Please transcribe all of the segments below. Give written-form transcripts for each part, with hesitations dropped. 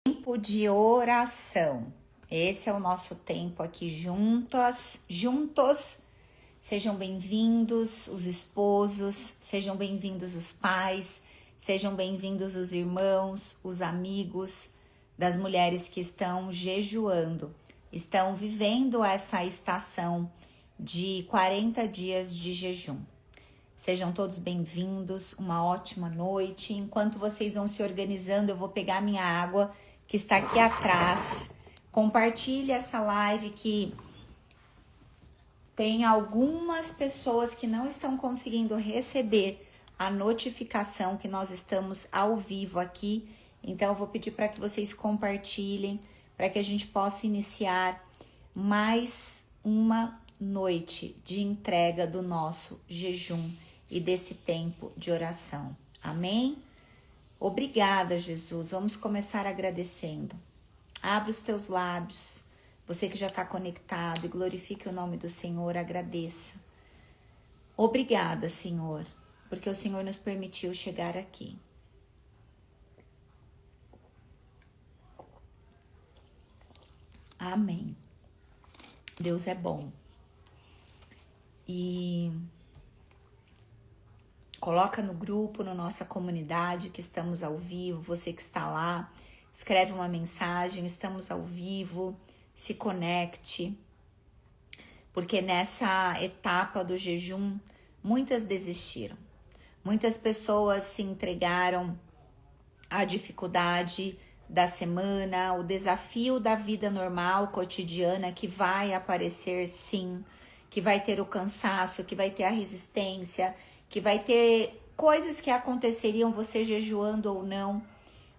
Tempo de oração. Esse é o nosso tempo aqui juntos. Sejam bem-vindos os esposos, sejam bem-vindos os pais, sejam bem-vindos os irmãos, os amigos das mulheres que estão jejuando, estão vivendo essa estação de 40 dias de jejum. Sejam todos bem-vindos, uma ótima noite. Enquanto vocês vão se organizando, eu vou pegar minha água que está aqui atrás. Compartilhe essa live que tem algumas pessoas que não estão conseguindo receber a notificação que nós estamos ao vivo aqui. Então eu vou pedir para que vocês compartilhem, para que a gente possa iniciar mais uma noite de entrega do nosso jejum e desse tempo de oração. Amém? Obrigada, Jesus. Vamos começar agradecendo. Abre os teus lábios. Você que já está conectado e glorifique o nome do Senhor, agradeça. Obrigada, Senhor, porque o Senhor nos permitiu chegar aqui. Amém. Deus é bom. E coloca no grupo, na nossa comunidade que estamos ao vivo, você que está lá, escreve uma mensagem, estamos ao vivo, se conecte, porque nessa etapa do jejum, muitas desistiram, muitas pessoas se entregaram à dificuldade da semana, o desafio da vida normal, cotidiana, que vai aparecer sim, que vai ter o cansaço, que vai ter a resistência, que vai ter coisas que aconteceriam você jejuando ou não,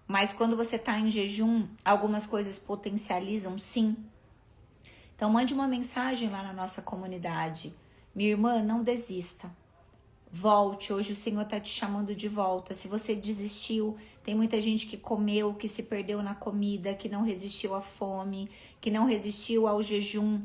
mas quando você está em jejum, algumas coisas potencializam sim. Então mande uma mensagem lá na nossa comunidade. Minha irmã, não desista. Volte, hoje o Senhor está te chamando de volta. Se você desistiu, tem muita gente que comeu, que se perdeu na comida, que não resistiu à fome, que não resistiu ao jejum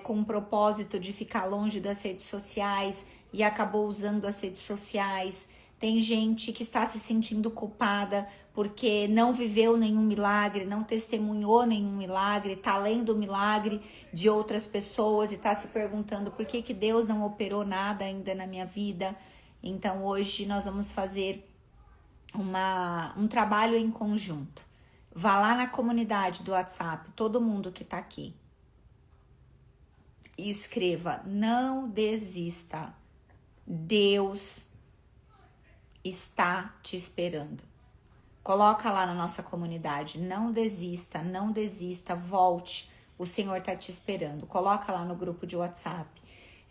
com o propósito de ficar longe das redes sociais e acabou usando as redes sociais. Tem gente que está se sentindo culpada porque não viveu nenhum milagre, não testemunhou nenhum milagre, está lendo o milagre de outras pessoas e está se perguntando por que Deus não operou nada ainda na minha vida. Então hoje nós vamos fazer um trabalho em conjunto. Vá lá na comunidade do WhatsApp, todo mundo que está aqui, e escreva: não desista, Deus está te esperando. Coloca lá na nossa comunidade: não desista, não desista, volte, o Senhor está te esperando. Coloca lá no grupo de WhatsApp.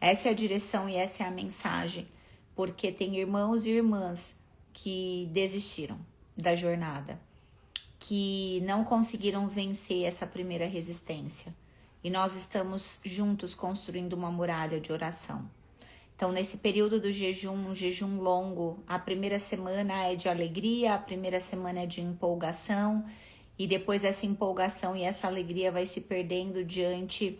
Essa é a direção e essa é a mensagem, porque tem irmãos e irmãs que desistiram da jornada, que não conseguiram vencer essa primeira resistência. E nós estamos juntos construindo uma muralha de oração. Então, nesse período do jejum, um jejum longo, a primeira semana é de alegria, a primeira semana é de empolgação, e depois essa empolgação e essa alegria vai se perdendo diante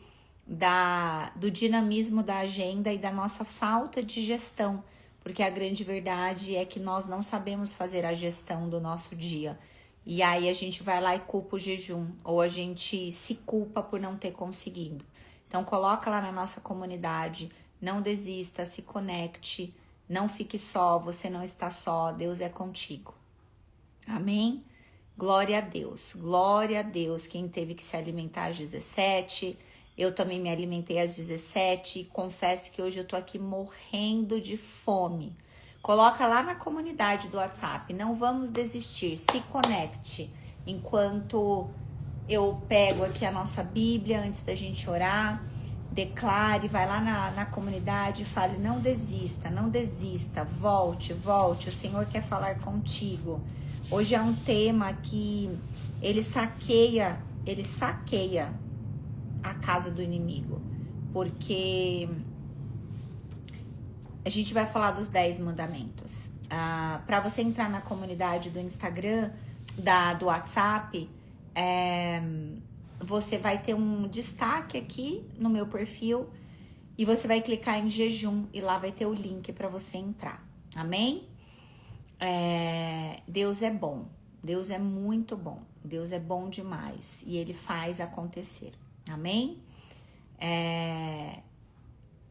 do dinamismo da agenda e da nossa falta de gestão, porque a grande verdade é que nós não sabemos fazer a gestão do nosso dia. E aí a gente vai lá e culpa o jejum, ou a gente se culpa por não ter conseguido. Então coloca lá na nossa comunidade: não desista, se conecte, não fique só, você não está só, Deus é contigo. Amém? Glória a Deus, glória a Deus. Quem teve que se alimentar às 17, eu também me alimentei às 17, e confesso que hoje eu tô aqui morrendo de fome. Coloca lá na comunidade do WhatsApp, não vamos desistir, se conecte. Enquanto eu pego aqui a nossa Bíblia, antes da gente orar, declare, vai lá na comunidade e fale: não desista, não desista, volte, o Senhor quer falar contigo. Hoje é um tema que ele saqueia a casa do inimigo, porque a gente vai falar dos 10 mandamentos. Para você entrar na comunidade do Instagram, do WhatsApp, você vai ter um destaque aqui no meu perfil e você vai clicar em jejum e lá vai ter o link para você entrar. Amém? Deus é bom. Deus é muito bom. Deus é bom demais e Ele faz acontecer. Amém?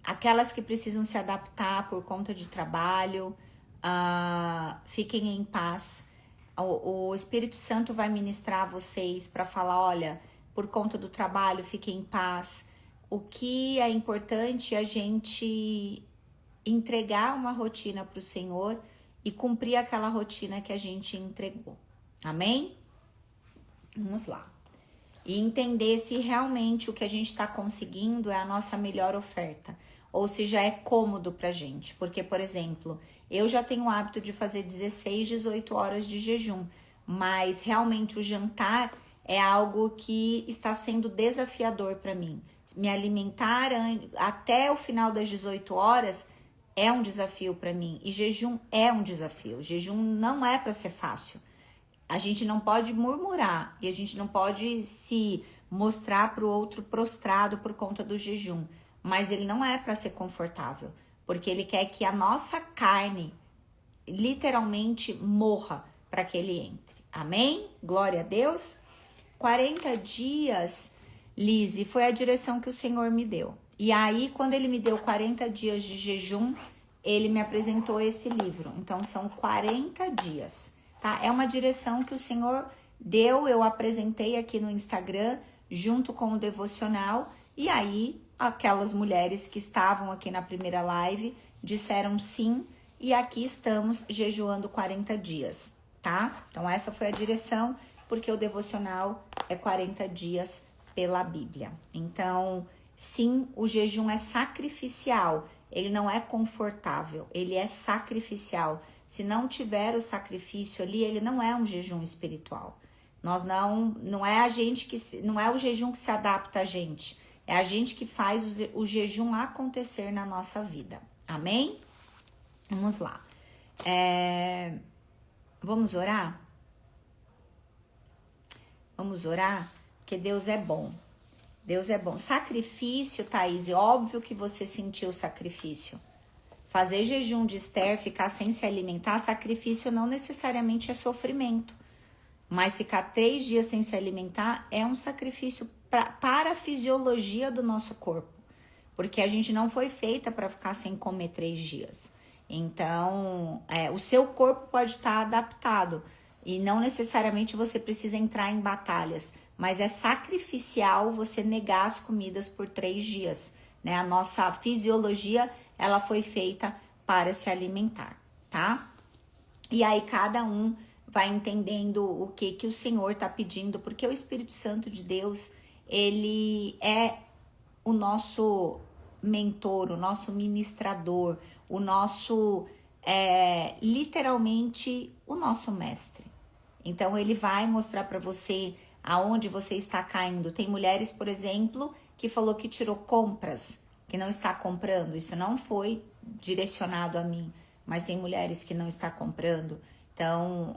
Aquelas que precisam se adaptar por conta de trabalho, fiquem em paz. O Espírito Santo vai ministrar a vocês para falar, olha, por conta do trabalho, fiquem em paz. O que é importante é a gente entregar uma rotina para o Senhor e cumprir aquela rotina que a gente entregou. Amém? Vamos lá. E entender se realmente o que a gente está conseguindo é a nossa melhor oferta, ou se já é cômodo pra gente. Porque, por exemplo, eu já tenho o hábito de fazer 16, 18 horas de jejum, mas realmente o jantar é algo que está sendo desafiador para mim. Me alimentar até o final das 18 horas é um desafio para mim, e jejum é um desafio. Jejum não é para ser fácil. A gente não pode murmurar e a gente não pode se mostrar para o outro prostrado por conta do jejum, mas ele não é para ser confortável, porque ele quer que a nossa carne literalmente morra para que ele entre. Amém? Glória a Deus. 40 dias, Lise, foi a direção que o Senhor me deu. E aí, quando ele me deu 40 dias de jejum, ele me apresentou esse livro. Então, são 40 dias, tá? É uma direção que o Senhor deu, eu apresentei aqui no Instagram, junto com o devocional. E aí, aquelas mulheres que estavam aqui na primeira live disseram sim. E aqui estamos jejuando 40 dias, tá? Então, essa foi a direção, porque o devocional é 40 dias pela Bíblia. Então, sim, o jejum é sacrificial, ele não é confortável, ele é sacrificial. Se não tiver o sacrifício ali, ele não é um jejum espiritual. Nós não é a gente que não é o jejum que se adapta a gente, é a gente que faz o jejum acontecer na nossa vida. Amém? Vamos lá. Vamos orar? Vamos orar? Porque Deus é bom. Deus é bom. Sacrifício, Thaís, óbvio que você sentiu sacrifício. Fazer jejum de Esther, ficar sem se alimentar, sacrifício não necessariamente é sofrimento. Mas ficar 3 dias sem se alimentar é um sacrifício para a fisiologia do nosso corpo. Porque a gente não foi feita para ficar sem comer 3 dias. Então, o seu corpo pode estar adaptado. E não necessariamente você precisa entrar em batalhas, mas é sacrificial você negar as comidas por 3 dias, né? A nossa fisiologia, ela foi feita para se alimentar, tá? E aí cada um vai entendendo o que o Senhor tá pedindo, porque o Espírito Santo de Deus, ele é o nosso mentor, o nosso ministrador, o nosso, literalmente, o nosso mestre. Então, ele vai mostrar para você aonde você está caindo. Tem mulheres, por exemplo, que falou que tirou compras, que não está comprando. Isso não foi direcionado a mim, mas tem mulheres que não está comprando. Então,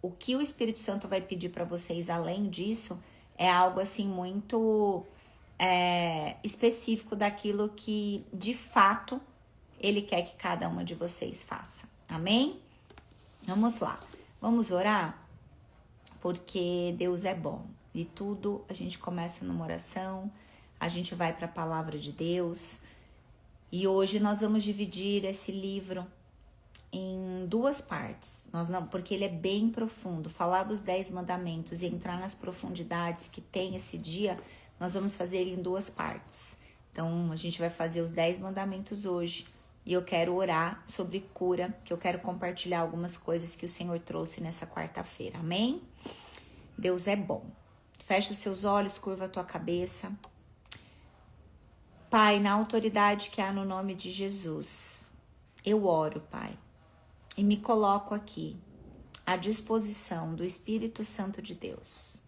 o que o Espírito Santo vai pedir para vocês além disso é algo assim muito específico daquilo que, de fato, ele quer que cada uma de vocês faça. Amém? Vamos lá. Vamos orar? Porque Deus é bom. E tudo a gente começa numa oração, a gente vai para a palavra de Deus. E hoje nós vamos dividir esse livro em 2 partes. Porque ele é bem profundo. Falar dos 10 mandamentos e entrar nas profundidades que tem esse dia, nós vamos fazer ele em 2 partes. Então, a gente vai fazer os 10 mandamentos hoje. E eu quero orar sobre cura, que eu quero compartilhar algumas coisas que o Senhor trouxe nessa quarta-feira. Amém? Deus é bom. Fecha os seus olhos, curva a tua cabeça. Pai, na autoridade que há no nome de Jesus, eu oro, Pai, e me coloco aqui à disposição do Espírito Santo de Deus.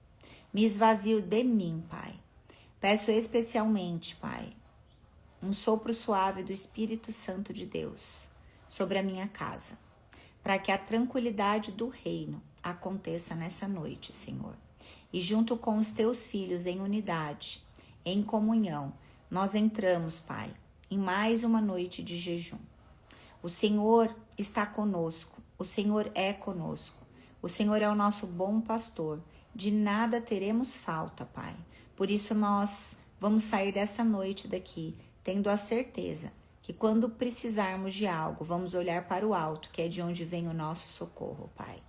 Me esvazio de mim, Pai. Peço especialmente, Pai, um sopro suave do Espírito Santo de Deus sobre a minha casa, para que a tranquilidade do reino aconteça nessa noite, Senhor. E junto com os teus filhos em unidade, em comunhão, nós entramos, Pai, em mais uma noite de jejum. O Senhor está conosco, o Senhor é conosco. O Senhor é o nosso bom pastor. De nada teremos falta, Pai. Por isso nós vamos sair dessa noite daqui, tendo a certeza que quando precisarmos de algo, vamos olhar para o alto, que é de onde vem o nosso socorro, Pai.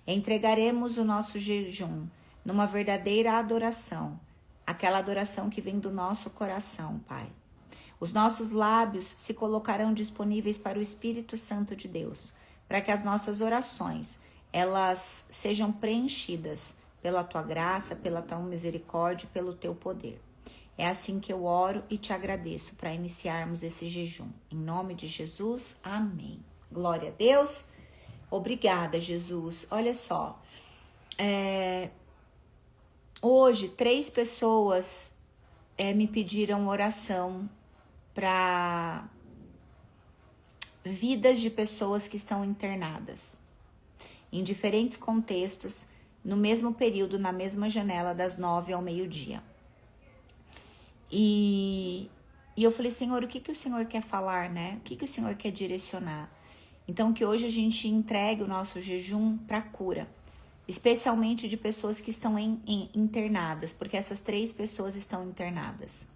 Entregaremos o nosso jejum numa verdadeira adoração, aquela adoração que vem do nosso coração, Pai. Os nossos lábios se colocarão disponíveis para o Espírito Santo de Deus, para que as nossas orações, elas sejam preenchidas pela Tua graça, pela Tua misericórdia, pelo Teu poder. É assim que eu oro e te agradeço para iniciarmos esse jejum. Em nome de Jesus, amém. Glória a Deus. Obrigada, Jesus. Olha só, hoje 3 pessoas me pediram oração para vidas de pessoas que estão internadas, em diferentes contextos, no mesmo período, na mesma janela, das 9 ao meio-dia. E eu falei, Senhor, o que o Senhor quer falar, né? O que o Senhor quer direcionar? Então, que hoje a gente entregue o nosso jejum para cura, especialmente de pessoas que estão internadas, porque essas 3 pessoas estão internadas.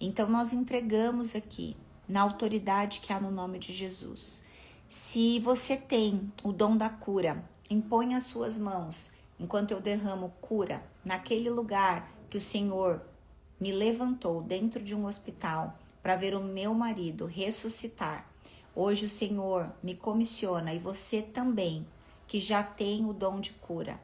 Então, nós entregamos aqui, na autoridade que há no nome de Jesus. Se você tem o dom da cura, impõe as suas mãos, enquanto eu derramo cura naquele lugar que o Senhor me levantou dentro de um hospital para ver o meu marido ressuscitar. Hoje o Senhor me comissiona, e você também, que já tem o dom de cura.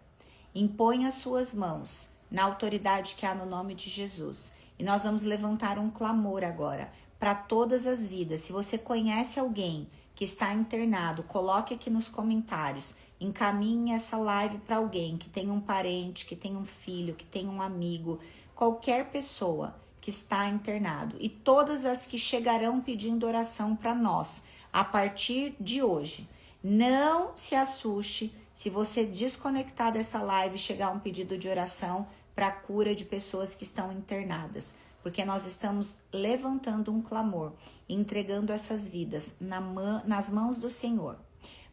Impõe as suas mãos na autoridade que há no nome de Jesus. E nós vamos levantar um clamor agora para todas as vidas. Se você conhece alguém que está internado, coloque aqui nos comentários. Encaminhe essa live para alguém que tem um parente, que tem um filho, que tem um amigo, qualquer pessoa que está internado. E todas as que chegarão pedindo oração para nós a partir de hoje. Não se assuste se você desconectar dessa live e chegar um pedido de oração para a cura de pessoas que estão internadas, porque nós estamos levantando um clamor, entregando essas vidas nas mãos do Senhor.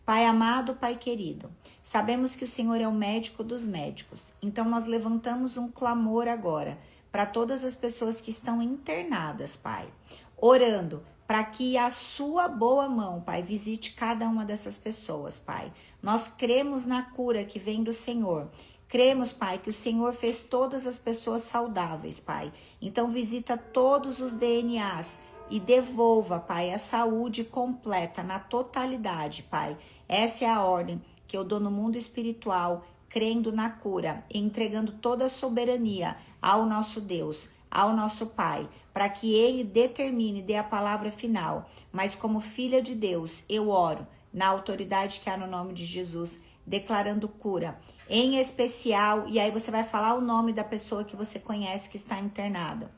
Pai amado, Pai querido, sabemos que o Senhor é o médico dos médicos, então nós levantamos um clamor agora para todas as pessoas que estão internadas, Pai, orando para que a sua boa mão, Pai, visite cada uma dessas pessoas, Pai. Nós cremos na cura que vem do Senhor. Cremos, Pai, que o Senhor fez todas as pessoas saudáveis, Pai. Então visita todos os DNAs e devolva, Pai, a saúde completa, na totalidade, Pai. Essa é a ordem que eu dou no mundo espiritual, crendo na cura, entregando toda a soberania ao nosso Deus, ao nosso Pai, para que Ele determine, dê a palavra final. Mas como filha de Deus, eu oro na autoridade que há no nome de Jesus, declarando cura, em especial, e aí você vai falar o nome da pessoa que você conhece que está internada.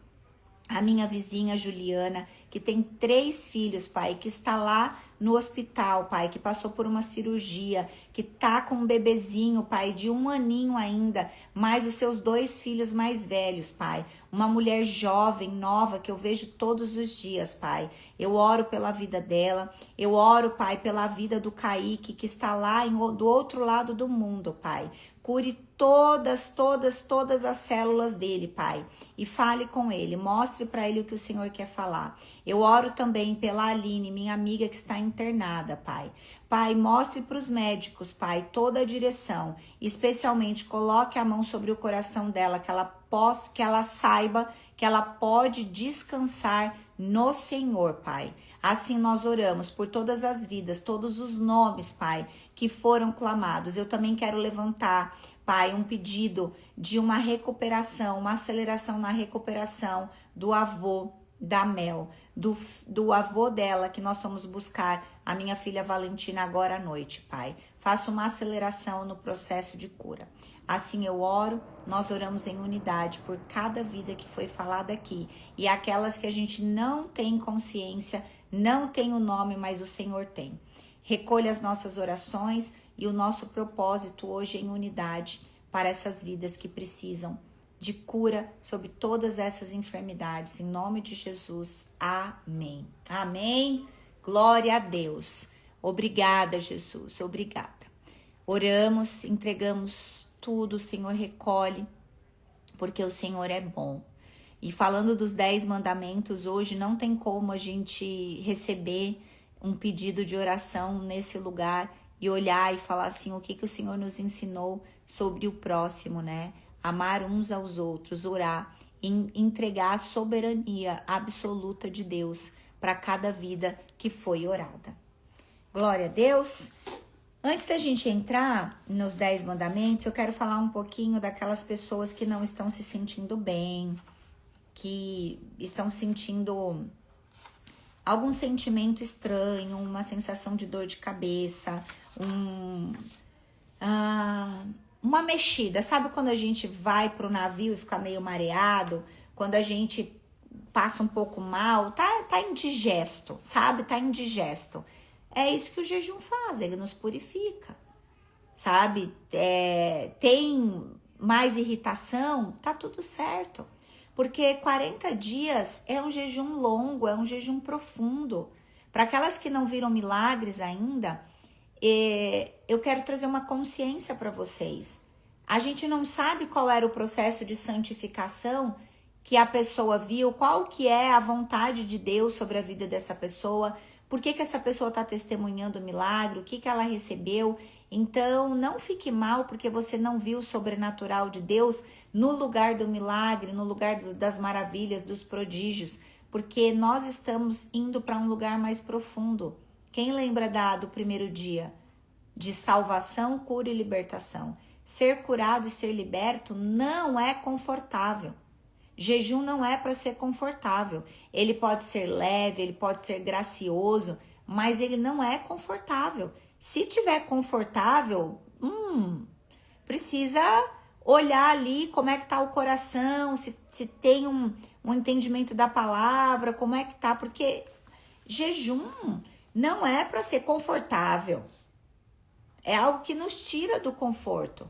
A minha vizinha Juliana, que tem 3 filhos, Pai, que está lá no hospital, Pai, que passou por uma cirurgia, que tá com um bebezinho, Pai, de 1 aninho ainda, mais os seus 2 filhos mais velhos, Pai. Uma mulher jovem, nova, que eu vejo todos os dias, Pai. Eu oro pela vida dela, eu oro, Pai, pela vida do Kaique, que está lá do outro lado do mundo, Pai. Cure todas as células dele, Pai. E fale com ele, mostre para ele o que o Senhor quer falar. Eu oro também pela Aline, minha amiga que está internada, Pai. Pai, mostre para os médicos, Pai, toda a direção. Especialmente, coloque a mão sobre o coração dela, que ela saiba que ela pode descansar no Senhor, Pai. Assim nós oramos por todas as vidas, todos os nomes, Pai, que foram clamados. Eu também quero levantar, Pai, um pedido de uma recuperação, uma aceleração na recuperação do avô da Mel, do avô dela, que nós fomos buscar a minha filha Valentina agora à noite, Pai. Faça uma aceleração no processo de cura. Assim eu oro, nós oramos em unidade por cada vida que foi falada aqui e aquelas que a gente não tem consciência, não tem o nome, mas o Senhor tem. Recolha as nossas orações e o nosso propósito hoje em unidade para essas vidas que precisam de cura sobre todas essas enfermidades. Em nome de Jesus, amém. Amém. Glória a Deus. Obrigada, Jesus. Obrigada. Oramos, entregamos tudo, o Senhor recolhe, porque o Senhor é bom. E falando dos 10 mandamentos, hoje não tem como a gente receber um pedido de oração nesse lugar e olhar e falar assim, o que o Senhor nos ensinou sobre o próximo, né? Amar uns aos outros, orar, e entregar a soberania absoluta de Deus para cada vida que foi orada. Glória a Deus. Antes da gente entrar nos 10 mandamentos, eu quero falar um pouquinho daquelas pessoas que não estão se sentindo bem, que estão sentindo algum sentimento estranho, uma sensação de dor de cabeça, uma mexida. Sabe quando a gente vai pro navio e fica meio mareado? Quando a gente passa um pouco mal, tá indigesto, sabe? Tá indigesto. É isso que o jejum faz, ele nos purifica, sabe? Tem mais irritação, tá tudo certo. Porque 40 dias é um jejum longo, é um jejum profundo. Para aquelas que não viram milagres ainda, eu quero trazer uma consciência para vocês. A gente não sabe qual era o processo de santificação que a pessoa viu, qual que é a vontade de Deus sobre a vida dessa pessoa, por que essa pessoa está testemunhando o milagre, o que ela recebeu. Então, não fique mal porque você não viu o sobrenatural de Deus no lugar do milagre, no lugar das maravilhas, dos prodígios, porque nós estamos indo para um lugar mais profundo. Quem lembra do primeiro dia? De salvação, cura e libertação. Ser curado e ser liberto não é confortável. Jejum não é para ser confortável. Ele pode ser leve, ele pode ser gracioso, mas ele não é confortável. Se tiver confortável, precisa olhar ali como é que tá o coração, se tem um entendimento da palavra, como é que tá, porque jejum não é para ser confortável. É algo que nos tira do conforto.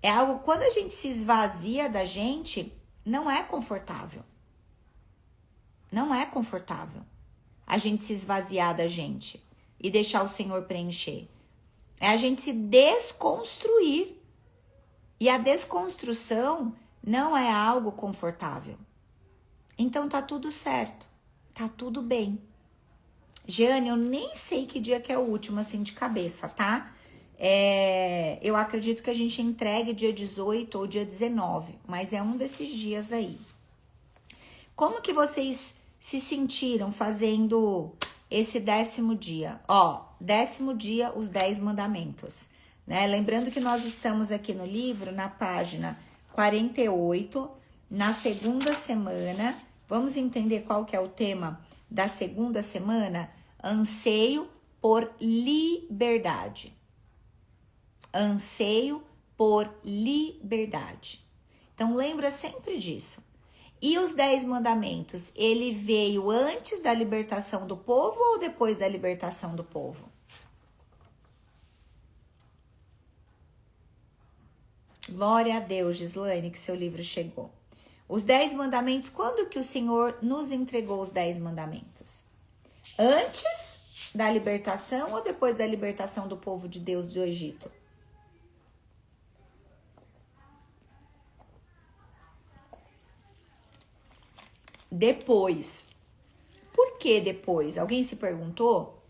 É algo, quando a gente se esvazia da gente, não é confortável. Não é confortável a gente se esvaziar da gente e deixar o Senhor preencher. É a gente se desconstruir. E a desconstrução não é algo confortável. Então tá tudo certo. Tá tudo bem. Jeane, eu nem sei que dia que é o último, assim, de cabeça, tá? Eu acredito que a gente entregue dia 18 ou dia 19, mas é um desses dias aí. Como que vocês se sentiram fazendo esse 10º dia? 10º dia, os 10 mandamentos, né? Lembrando que nós estamos aqui no livro, na página 48, na segunda semana. Vamos entender qual que é o tema da segunda semana? Anseio por liberdade. Anseio por liberdade. Então, lembra sempre disso. E os 10 mandamentos, ele veio antes da libertação do povo ou depois da libertação do povo? Glória a Deus, Gislaine, que seu livro chegou. Os 10 mandamentos, quando que o Senhor nos entregou os 10 mandamentos? Antes da libertação ou depois da libertação do povo de Deus do Egito? Depois. Por que depois? Alguém se perguntou?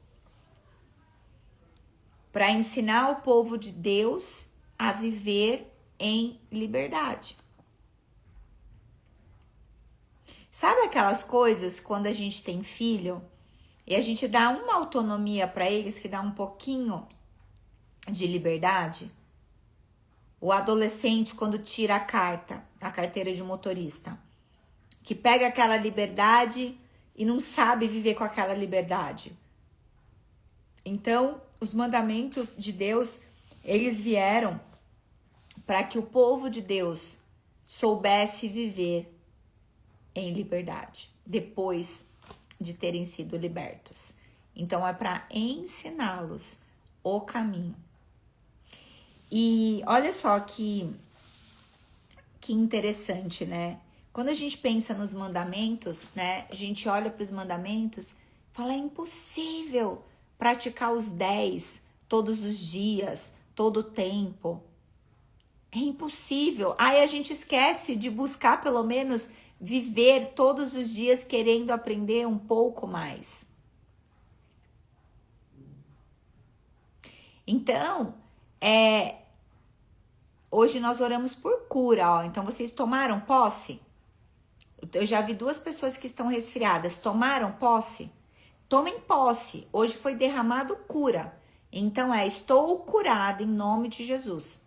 Para ensinar o povo de Deus a viver em liberdade. Sabe aquelas coisas quando a gente tem filho e a gente dá uma autonomia para eles que dá um pouquinho de liberdade? O adolescente quando tira a carteira de motorista, que pega aquela liberdade e não sabe viver com aquela liberdade. Então, os mandamentos de Deus, eles vieram para que o povo de Deus soubesse viver em liberdade, depois de terem sido libertos. Então, é para ensiná-los o caminho. E olha só que interessante, né? Quando a gente pensa nos mandamentos, né? A gente olha para os mandamentos e fala, é impossível praticar os 10 todos os dias, todo tempo. É impossível. Aí a gente esquece de buscar pelo menos viver todos os dias querendo aprender um pouco mais. Então, hoje nós oramos por cura, ó. Então vocês tomaram posse? Eu já vi 2 pessoas que estão resfriadas. Tomaram posse? Tomem posse. Hoje foi derramado cura. Então estou curada em nome de Jesus.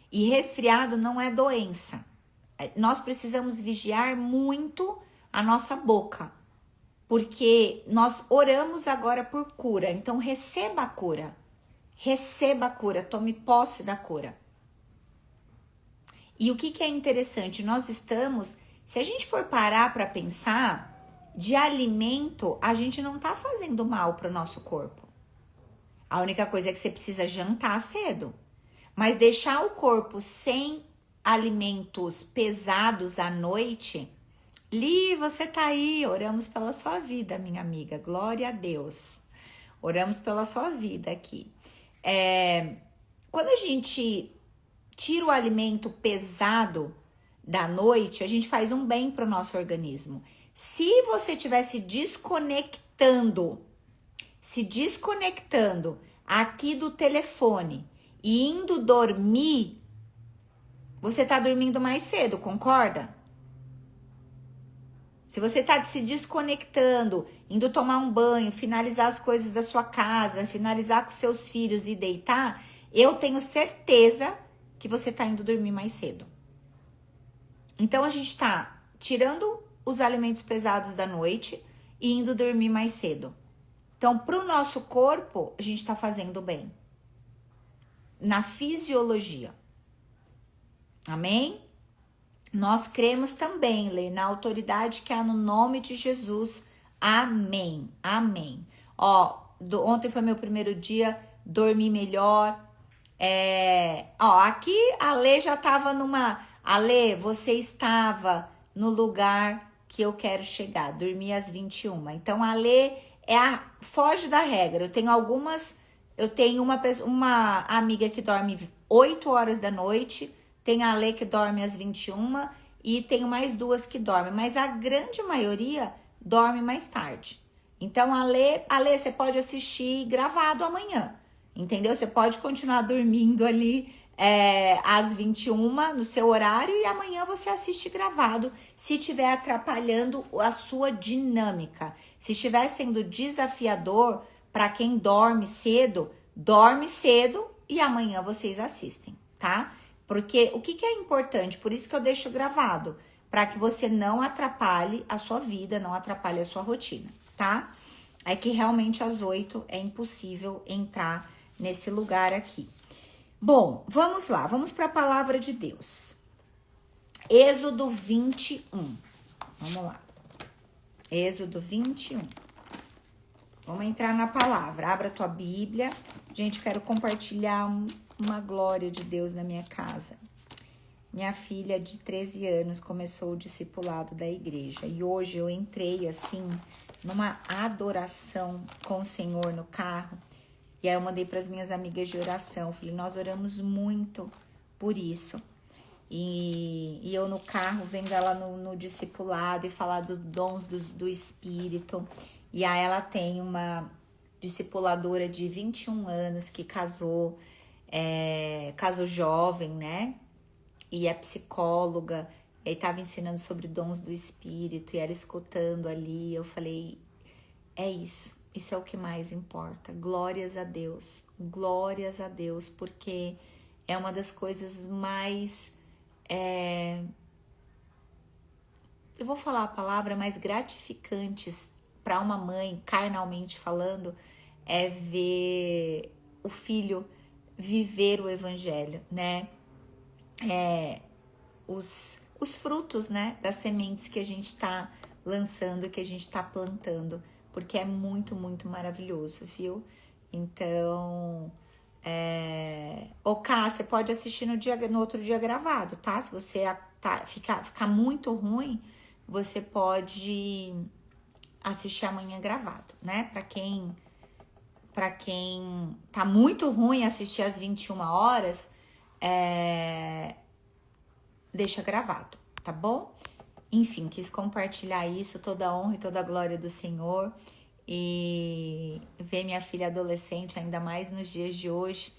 E resfriado não é doença. Nós precisamos vigiar muito a nossa boca, porque nós oramos agora por cura. Então receba a cura. Receba a cura, tome posse da cura. E o que é interessante, nós estamos, se a gente for parar para pensar, de alimento, a gente não tá fazendo mal para o nosso corpo. A única coisa é que você precisa jantar cedo. Mas deixar o corpo sem alimentos pesados à noite, Li, você tá aí, oramos pela sua vida, minha amiga, glória a Deus. Oramos pela sua vida aqui. Quando a gente tira o alimento pesado da noite, a gente faz um bem para o nosso organismo. Se você estiver se desconectando aqui do telefone e indo dormir, você tá dormindo mais cedo, concorda? Se você tá se desconectando, indo tomar um banho, finalizar as coisas da sua casa, finalizar com seus filhos e deitar, eu tenho certeza que você tá indo dormir mais cedo. Então a gente tá tirando os alimentos pesados da noite e indo dormir mais cedo. Então, pro nosso corpo, a gente tá fazendo bem. Na fisiologia. Amém? Nós cremos também, Lê, na autoridade que há no nome de Jesus. Amém. Amém. Ontem foi meu primeiro dia, dormi melhor. Aqui a Lê já tava Lê, você estava no lugar que eu quero chegar. Dormi às 21. Então, a Lê foge da regra. Eu tenho uma amiga que dorme 8 horas da noite, tem a Lê que dorme às 21 e tenho mais 2 que dormem, mas a grande maioria dorme mais tarde. Então, a Lê, você pode assistir gravado amanhã, entendeu? Você pode continuar dormindo ali às 21 no seu horário e amanhã você assiste gravado, se estiver atrapalhando a sua dinâmica. Se estiver sendo desafiador para quem dorme cedo e amanhã vocês assistem, tá? Porque o que é importante? Por isso que eu deixo gravado, para que você não atrapalhe a sua vida, não atrapalhe a sua rotina, tá? É que realmente às 8 é impossível entrar nesse lugar aqui. Bom, vamos lá, vamos para a palavra de Deus. Êxodo 21. Vamos lá. Êxodo 21. Vamos entrar na palavra. Abra a tua Bíblia. Gente, quero compartilhar uma glória de Deus na minha casa. Minha filha de 13 anos começou o discipulado da igreja. E hoje eu entrei assim, numa adoração com o Senhor no carro. E aí eu mandei para as minhas amigas de oração. Falei, nós oramos muito por isso. E eu no carro vendo ela no discipulado e falar dos dons do Espírito. E aí ela tem uma discipuladora de 21 anos que casou jovem, né? E é psicóloga. E aí tava ensinando sobre dons do Espírito e ela escutando ali. Eu falei, é isso. Isso é o que mais importa. Glórias a Deus, porque é uma das coisas mais... eu vou falar a palavra mais gratificantes para uma mãe, carnalmente falando, é ver o filho viver o evangelho, né? Os frutos, né? Das sementes que a gente está lançando, que a gente está plantando, porque é muito, muito maravilhoso, viu? Então, Cá, você pode assistir no outro dia gravado, tá? Se você ficar muito ruim, você pode assistir amanhã gravado, né? Para para quem tá muito ruim assistir às 21 horas, deixa gravado, tá bom? Enfim, quis compartilhar isso, toda a honra e toda a glória do Senhor. E ver minha filha adolescente, ainda mais nos dias de hoje,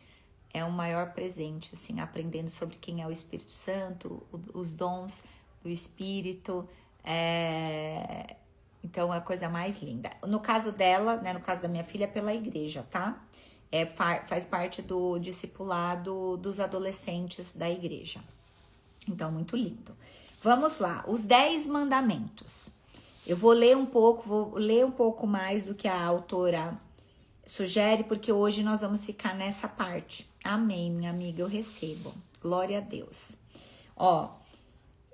é um maior presente, assim, aprendendo sobre quem é o Espírito Santo, os dons do Espírito. Então, é a coisa mais linda. No caso dela, né, no caso da minha filha, é pela igreja, tá? Faz parte do discipulado dos adolescentes da igreja. Então, muito lindo. Vamos lá, os 10 mandamentos. Eu vou ler um pouco mais do que a autora sugere, porque hoje nós vamos ficar nessa parte. Amém, minha amiga, eu recebo. Glória a Deus. Ó,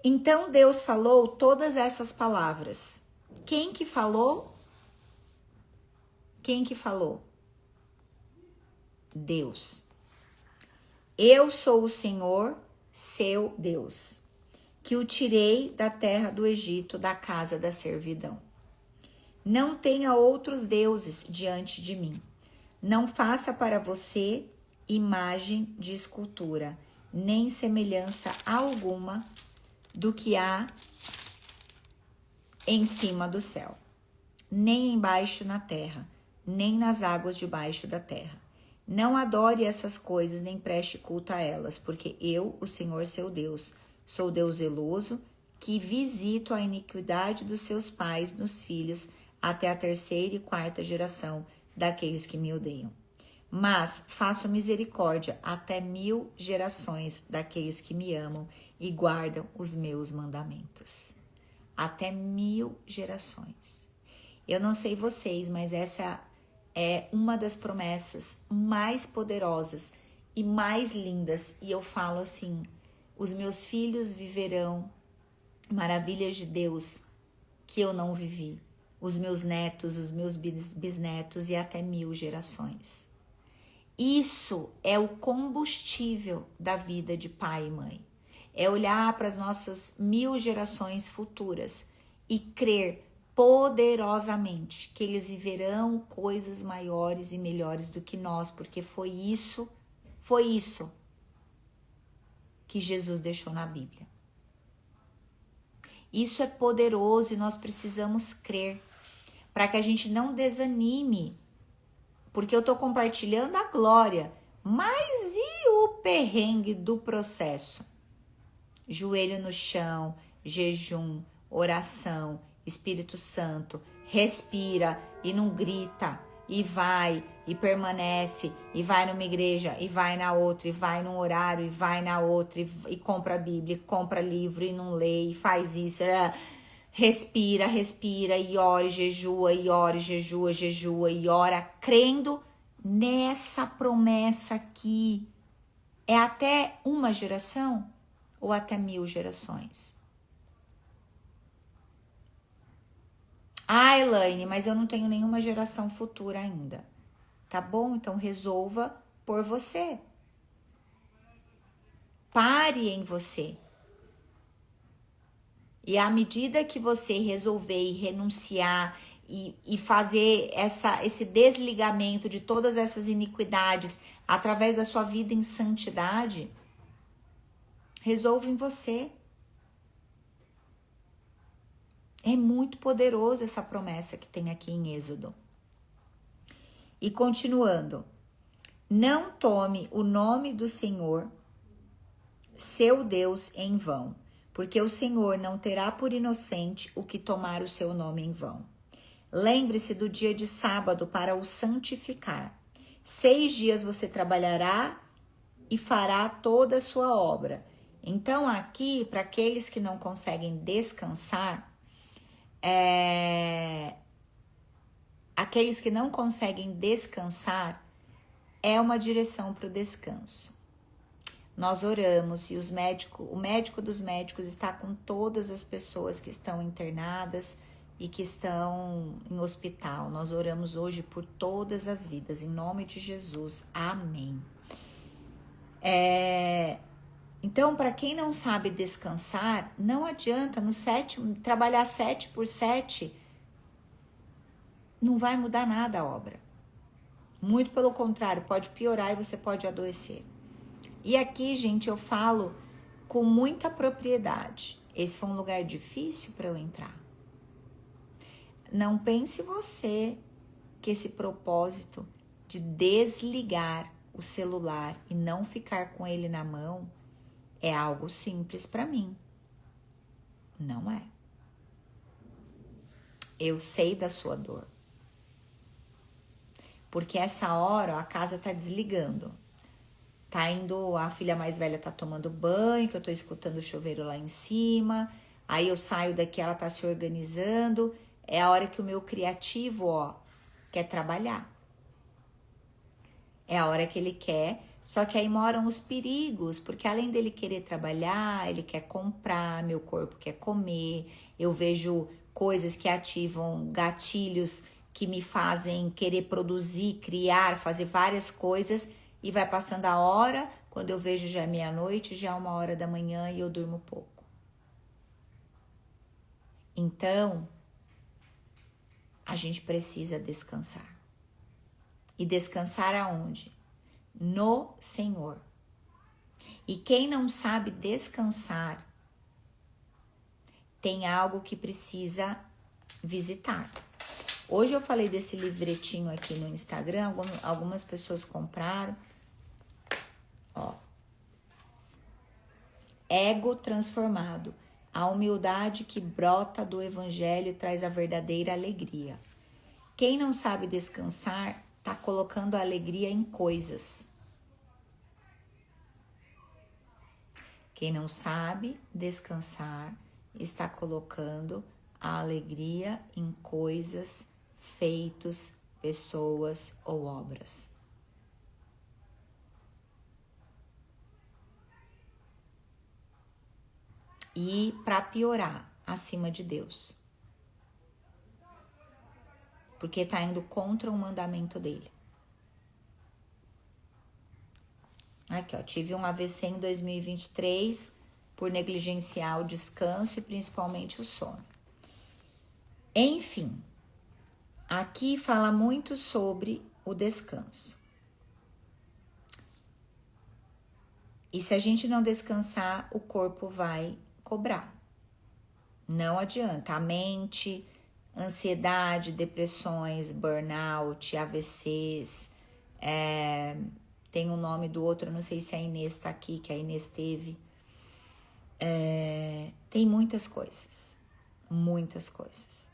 então Deus falou todas essas palavras. Quem que falou? Quem que falou? Deus. Eu sou o Senhor, seu Deus, que o tirei da terra do Egito, da casa da servidão. Não tenha outros deuses diante de mim. Não faça para você imagem de escultura, nem semelhança alguma do que há em cima do céu, nem embaixo na terra, nem nas águas debaixo da terra. Não adore essas coisas, nem preste culto a elas, porque eu, o Senhor seu Deus, sou Deus zeloso, que visito a iniquidade dos seus pais nos filhos, até a 3ª e 4ª geração daqueles que me odeiam. Mas faço misericórdia até 1000 gerações daqueles que me amam e guardam os meus mandamentos. Até 1000 gerações. Eu não sei vocês, mas essa é uma das promessas mais poderosas e mais lindas. E eu falo assim, os meus filhos viverão maravilhas de Deus que eu não vivi. Os meus netos, os meus bisnetos e até 1000 gerações. Isso é o combustível da vida de pai e mãe. É olhar para as nossas 1000 gerações futuras e crer poderosamente que eles viverão coisas maiores e melhores do que nós, porque foi isso que Jesus deixou na Bíblia. Isso é poderoso e nós precisamos crer para que a gente não desanime, porque eu estou compartilhando a glória, mas e o perrengue do processo? Joelho no chão, jejum, oração, Espírito Santo, respira e não grita, e vai, e permanece, e vai numa igreja, e vai na outra, e vai num horário, e vai na outra, e compra a Bíblia, e compra livro, e não lê, e faz isso, respira, e ora, e jejua, e ora, crendo nessa promessa aqui. É até uma geração ou até 1000 gerações? Ah, Elaine, mas eu não tenho nenhuma geração futura ainda. Tá bom? Então resolva por você. Pare em você. E à medida que você resolver e renunciar e fazer esse desligamento de todas essas iniquidades através da sua vida em santidade, resolva em você. É muito poderoso essa promessa que tem aqui em Êxodo. E continuando. Não tome o nome do Senhor, seu Deus, em vão, porque o Senhor não terá por inocente o que tomar o seu nome em vão. Lembre-se do dia de sábado para o santificar. 6 dias você trabalhará e fará toda a sua obra. Então aqui, para aqueles que não conseguem descansar, aqueles que não conseguem descansar, é uma direção para o descanso. Nós oramos e o médico dos médicos está com todas as pessoas que estão internadas e que estão em hospital. Nós oramos hoje por todas as vidas, em nome de Jesus. Amém. Então, para quem não sabe descansar, não adianta no sétimo, trabalhar 7 por 7, não vai mudar nada a obra. Muito pelo contrário, pode piorar e você pode adoecer. E aqui, gente, eu falo com muita propriedade. Esse foi um lugar difícil para eu entrar. Não pense você que esse propósito de desligar o celular e não ficar com ele na mão é algo simples para mim. Não é. Eu sei da sua dor. Porque essa hora ó, a casa tá desligando. Tá indo, a filha mais velha tá tomando banho, que eu tô escutando o chuveiro lá em cima. Aí eu saio daqui, ela tá se organizando. É a hora que o meu criativo, ó, quer trabalhar. É a hora que ele quer. Só que aí moram os perigos, porque além dele querer trabalhar, ele quer comprar, meu corpo quer comer. Eu vejo coisas que ativam gatilhos que me fazem querer produzir, criar, fazer várias coisas. E vai passando a hora, quando eu vejo já é meia-noite, já é 1h da manhã e eu durmo pouco. Então, a gente precisa descansar. E descansar aonde? No Senhor. E quem não sabe descansar, tem algo que precisa visitar. Hoje eu falei desse livretinho aqui no Instagram, algumas pessoas compraram. Ó. Ego transformado. A humildade que brota do evangelho traz a verdadeira alegria. Quem não sabe descansar, tá colocando a alegria em coisas. Quem não sabe descansar, está colocando a alegria em coisas, feitos, pessoas ou obras. E para piorar, acima de Deus. Porque está indo contra o mandamento dele. Aqui, ó, tive um AVC em 2023 por negligenciar o descanso e principalmente o sono. Enfim, aqui fala muito sobre o descanso. E se a gente não descansar, o corpo vai cobrar. Não adianta. A mente, ansiedade, depressões, burnout, AVCs, tem o nome do outro, eu não sei se a Inês tá aqui, que a Inês teve. Tem muitas coisas. Muitas coisas.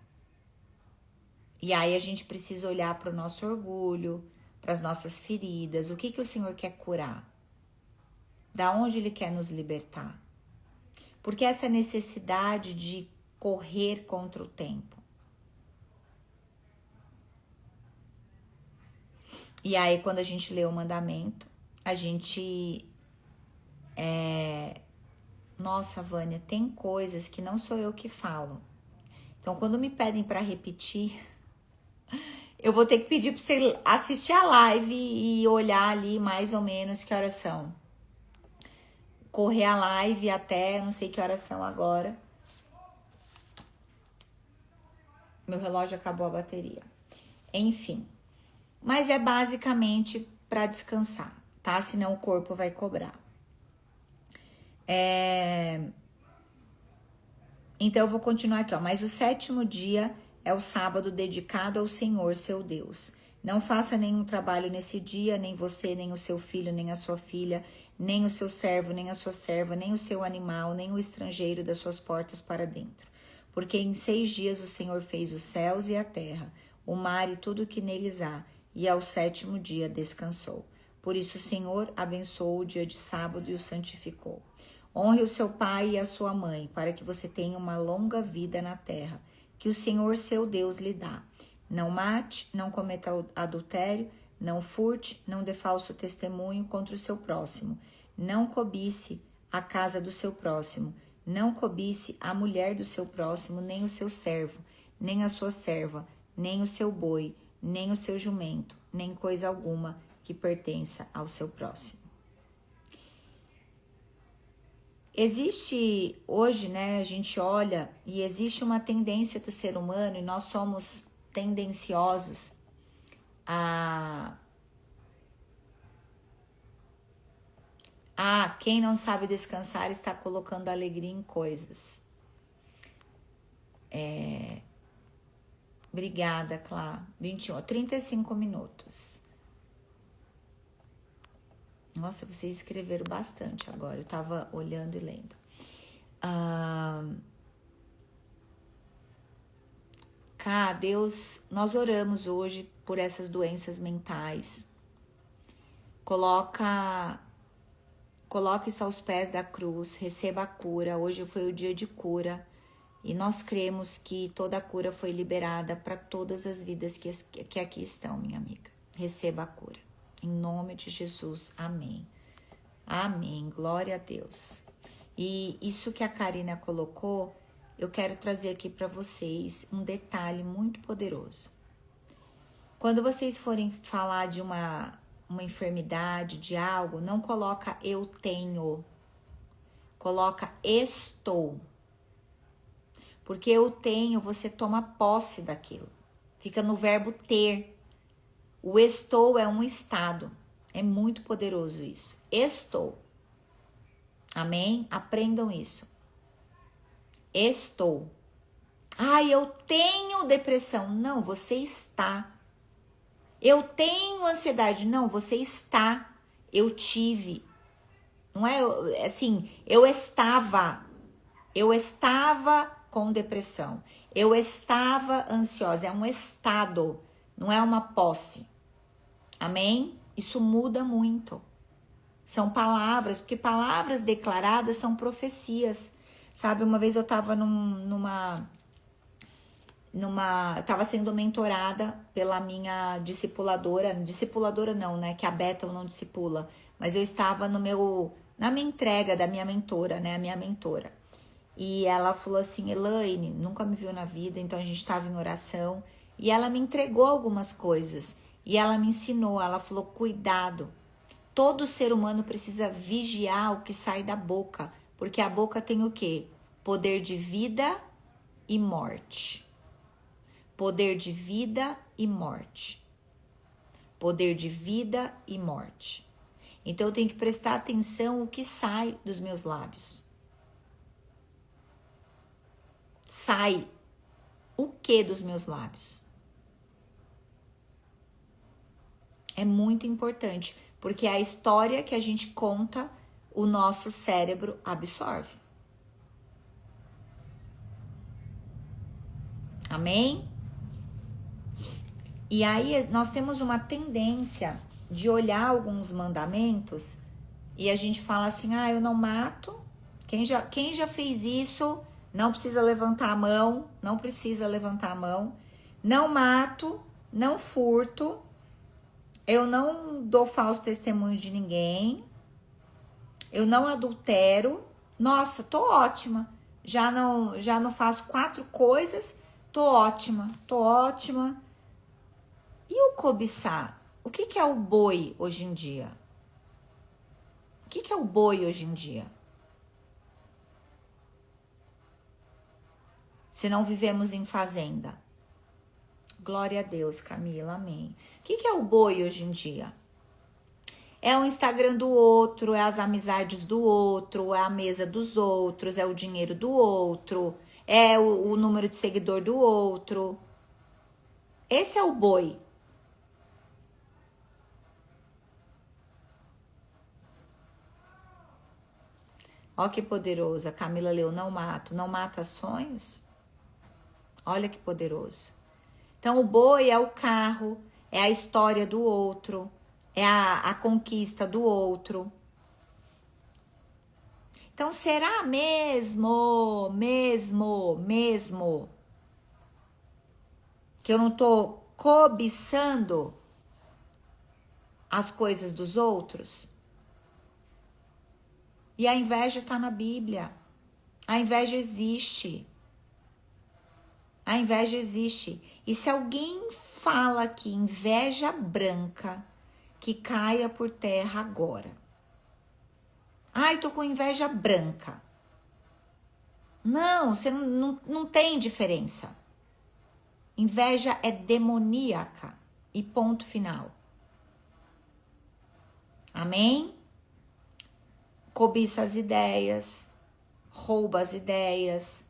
E aí a gente precisa olhar para o nosso orgulho, para as nossas feridas. O que o Senhor quer curar? Da onde Ele quer nos libertar? Porque essa necessidade de correr contra o tempo. E aí, quando a gente lê o mandamento, a gente... Nossa, Vânia, tem coisas que não sou eu que falo. Então, quando me pedem para repetir, eu vou ter que pedir para você assistir a live e olhar ali mais ou menos que horas são. Correr a live até não sei que horas são agora. Meu relógio acabou a bateria. Enfim. Mas é basicamente para descansar, tá? Senão o corpo vai cobrar. Então eu vou continuar aqui, ó. Mas o 7º dia é o sábado dedicado ao Senhor, seu Deus. Não faça nenhum trabalho nesse dia, nem você, nem o seu filho, nem a sua filha, nem o seu servo, nem a sua serva, nem o seu animal, nem o estrangeiro das suas portas para dentro. Porque em 6 dias o Senhor fez os céus e a terra, o mar e tudo o que neles há, e ao 7º dia descansou. Por isso o Senhor abençoou o dia de sábado e o santificou. Honre o seu pai e a sua mãe, para que você tenha uma longa vida na terra, que o Senhor seu Deus lhe dá. Não mate, não cometa adultério, não furte, não dê falso testemunho contra o seu próximo. Não cobice a casa do seu próximo. Não cobice a mulher do seu próximo, nem o seu servo, nem a sua serva, nem o seu boi, nem o seu jumento, nem coisa alguma que pertença ao seu próximo. Existe hoje, né, a gente olha e existe uma tendência do ser humano e nós somos tendenciosos a Ah, quem não sabe descansar está colocando alegria em coisas. Obrigada, Clá. 21, 35 minutos. Nossa, vocês escreveram bastante agora. Eu tava olhando e lendo. Cá, Deus, nós oramos hoje por essas doenças mentais. Coloque-se aos pés da cruz, receba a cura. Hoje foi o dia de cura. E nós cremos que toda a cura foi liberada para todas as vidas que aqui estão, minha amiga. Receba a cura. Em nome de Jesus. Amém. Amém. Glória a Deus. E isso que a Karina colocou, eu quero trazer aqui para vocês um detalhe muito poderoso. Quando vocês forem falar de uma enfermidade, de algo, não coloca eu tenho. Coloca estou. Porque eu tenho, você toma posse daquilo. Fica no verbo ter. O estou é um estado. É muito poderoso isso. Estou. Amém? Aprendam isso. Estou. Ai, eu tenho depressão. Não, você está. Eu tenho ansiedade. Não, você está. Eu tive. Não é assim, eu estava com depressão. Eu estava ansiosa. É um estado, não é uma posse. Amém? Isso muda muito. São palavras, porque palavras declaradas são profecias. Sabe, uma vez eu tava eu tava sendo mentorada pela minha discipuladora não, né, que a Bethel não discipula, mas eu estava na minha entrega da minha mentora, né, a minha mentora. E ela falou assim, Elaine, nunca me viu na vida, então a gente estava em oração, e ela me entregou algumas coisas, e ela me ensinou, ela falou, cuidado, todo ser humano precisa vigiar o que sai da boca, porque a boca tem o quê? Poder de vida e morte. Poder de vida e morte. Poder de vida e morte. Então eu tenho que prestar atenção o que sai dos meus lábios. Sai o que dos meus lábios? É muito importante, porque é a história que a gente conta, o nosso cérebro absorve. Amém? E aí nós temos uma tendência de olhar alguns mandamentos e a gente fala assim, ah, eu não mato. Quem já fez isso, não precisa levantar a mão, não precisa levantar a mão. Não mato, não furto, eu não dou falso testemunho de ninguém, eu não adultero. Nossa, tô ótima. Já não faço 4 coisas, tô ótima. E o cobiçar? O que é o boi hoje em dia? O que é o boi hoje em dia? Se não vivemos em fazenda. Glória a Deus, Camila, amém. O que é o boi hoje em dia? É o Instagram do outro, é as amizades do outro, é a mesa dos outros, é o dinheiro do outro, é o número de seguidor do outro. Esse é o boi. Ó que poderoso, a Camila leu, não mata sonhos. Olha que poderoso. Então o boi é o carro, é a história do outro, é a conquista do outro. Então será mesmo que eu não tô cobiçando as coisas dos outros? E a inveja está na Bíblia. A inveja existe. A inveja existe. E se alguém fala que inveja branca, que caia por terra agora. Ai, tô com inveja branca. Não, você não tem diferença. Inveja é demoníaca. E ponto final. Amém? cobiça as ideias, rouba as ideias,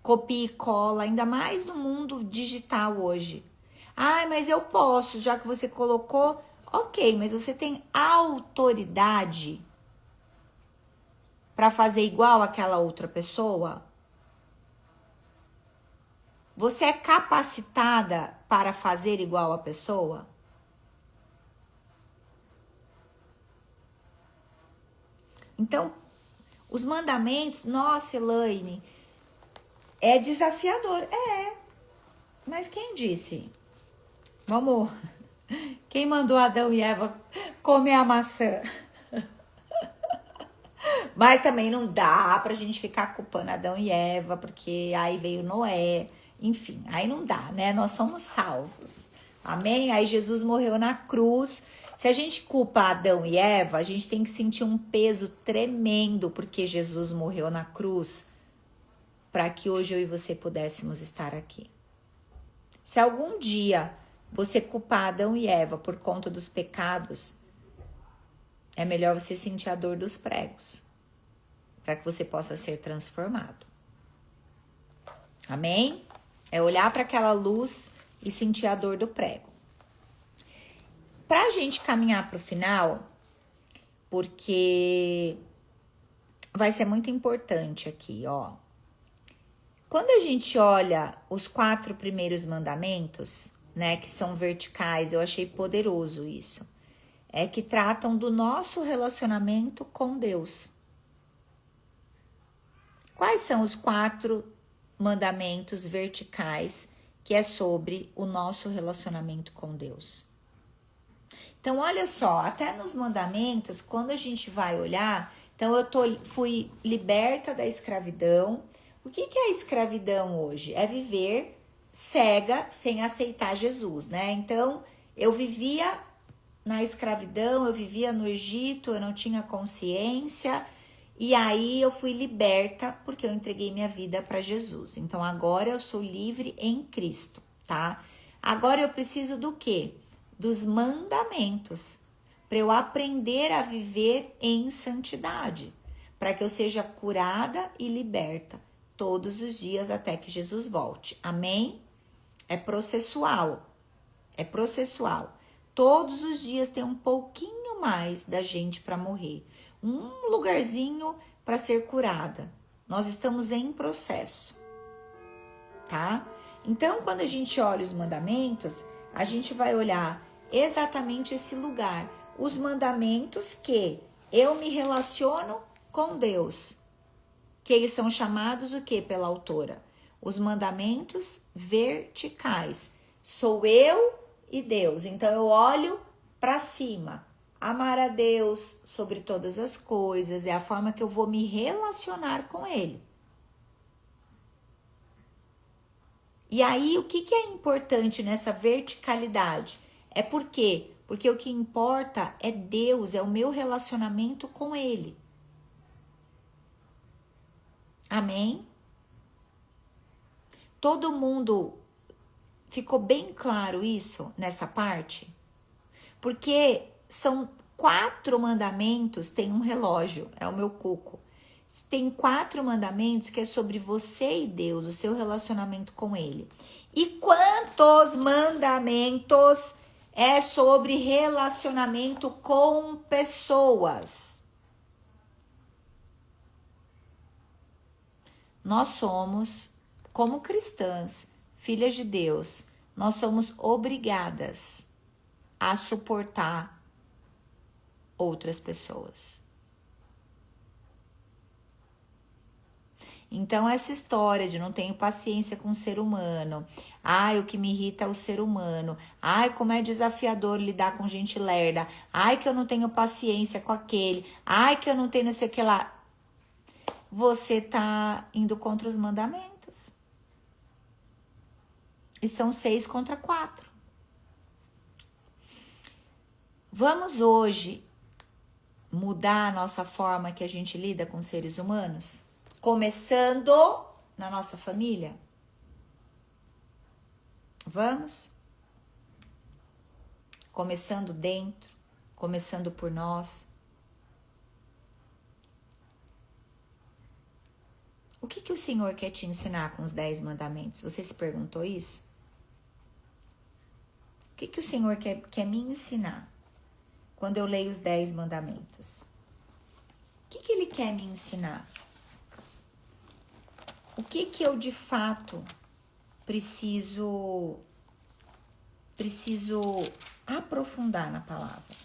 copia e cola, ainda mais no mundo digital hoje. Ah, mas eu posso, já que você colocou. Ok, mas você tem autoridade para fazer igual aquela outra pessoa? Você é capacitada para fazer igual a pessoa? Então, os mandamentos, nossa, Elaine, é desafiador. Mas quem disse? Vamos. Quem mandou Adão e Eva comer a maçã? Mas também não dá pra gente ficar culpando Adão e Eva, porque aí veio Noé. Enfim, aí não dá, né? Nós somos salvos. Amém? Aí Jesus morreu na cruz. Se a gente culpa Adão e Eva, a gente tem que sentir um peso tremendo, porque Jesus morreu na cruz para que hoje eu e você pudéssemos estar aqui. Se algum dia você culpar Adão e Eva por conta dos pecados, é melhor você sentir a dor dos pregos, para que você possa ser transformado. Amém? É olhar para aquela luz e sentir a dor do prego. Para a gente caminhar para o final, porque vai ser muito importante aqui, ó. Quando a gente olha os 4 primeiros mandamentos, né, que são verticais, eu achei poderoso isso. É que tratam do nosso relacionamento com Deus. Quais são os 4 mandamentos verticais que é sobre o nosso relacionamento com Deus? Então, olha só, até nos mandamentos, quando a gente vai olhar, então fui liberta da escravidão. O que é a escravidão hoje? É viver cega sem aceitar Jesus, né? Então, eu vivia na escravidão, eu vivia no Egito, eu não tinha consciência, e aí eu fui liberta porque eu entreguei minha vida para Jesus. Então, agora eu sou livre em Cristo, tá? Agora eu preciso do quê? Dos mandamentos, para eu aprender a viver em santidade, para que eu seja curada e liberta todos os dias até que Jesus volte. Amém? É processual. É processual. Todos os dias tem um pouquinho mais da gente para morrer. Um lugarzinho para ser curada. Nós estamos em processo, tá? Então, quando a gente olha os mandamentos, a gente vai olhar exatamente esse lugar. Os mandamentos que eu me relaciono com Deus. Que eles são chamados o que pela autora? Os mandamentos verticais. Sou eu e Deus. Então eu olho para cima. Amar a Deus sobre todas as coisas é a forma que eu vou me relacionar com Ele. E aí o que é importante nessa verticalidade? É por quê? Porque o que importa é Deus, é o meu relacionamento com Ele. Amém? Todo mundo ficou bem claro isso nessa parte? Porque são 4 mandamentos, tem um relógio, é o meu cuco. Tem 4 mandamentos que é sobre você e Deus, o seu relacionamento com Ele. E quantos mandamentos é sobre relacionamento com pessoas? Nós somos, como cristãs, filhas de Deus, nós somos obrigadas a suportar outras pessoas. Então, essa história de não tenho paciência com o ser humano, ai, o que me irrita é o ser humano, ai, como é desafiador lidar com gente lerda, ai, que eu não tenho paciência com aquele, ai, que eu não tenho não sei o que lá. Você tá indo contra os mandamentos. E são 6 contra 4. Vamos hoje mudar a nossa forma que a gente lida com seres humanos? Começando na nossa família? Vamos? Começando dentro, começando por nós. que o Senhor quer te ensinar com os 10 mandamentos? Você se perguntou isso? O que o Senhor quer me ensinar quando eu leio os 10 mandamentos? O que Ele quer me ensinar? O que eu de fato preciso aprofundar na palavra?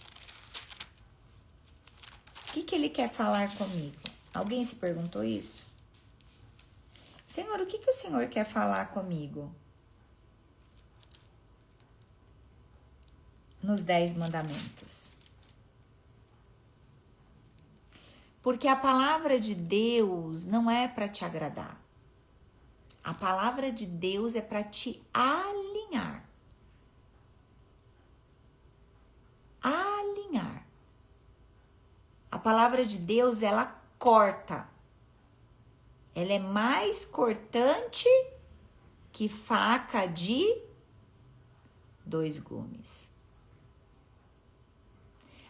O que Ele quer falar comigo? Alguém se perguntou isso? Senhor, o que o Senhor quer falar comigo? Nos 10 mandamentos. Porque a palavra de Deus não é para te agradar. A palavra de Deus é para te alinhar. Alinhar. A palavra de Deus, ela corta. Ela é mais cortante que faca de 2 gumes.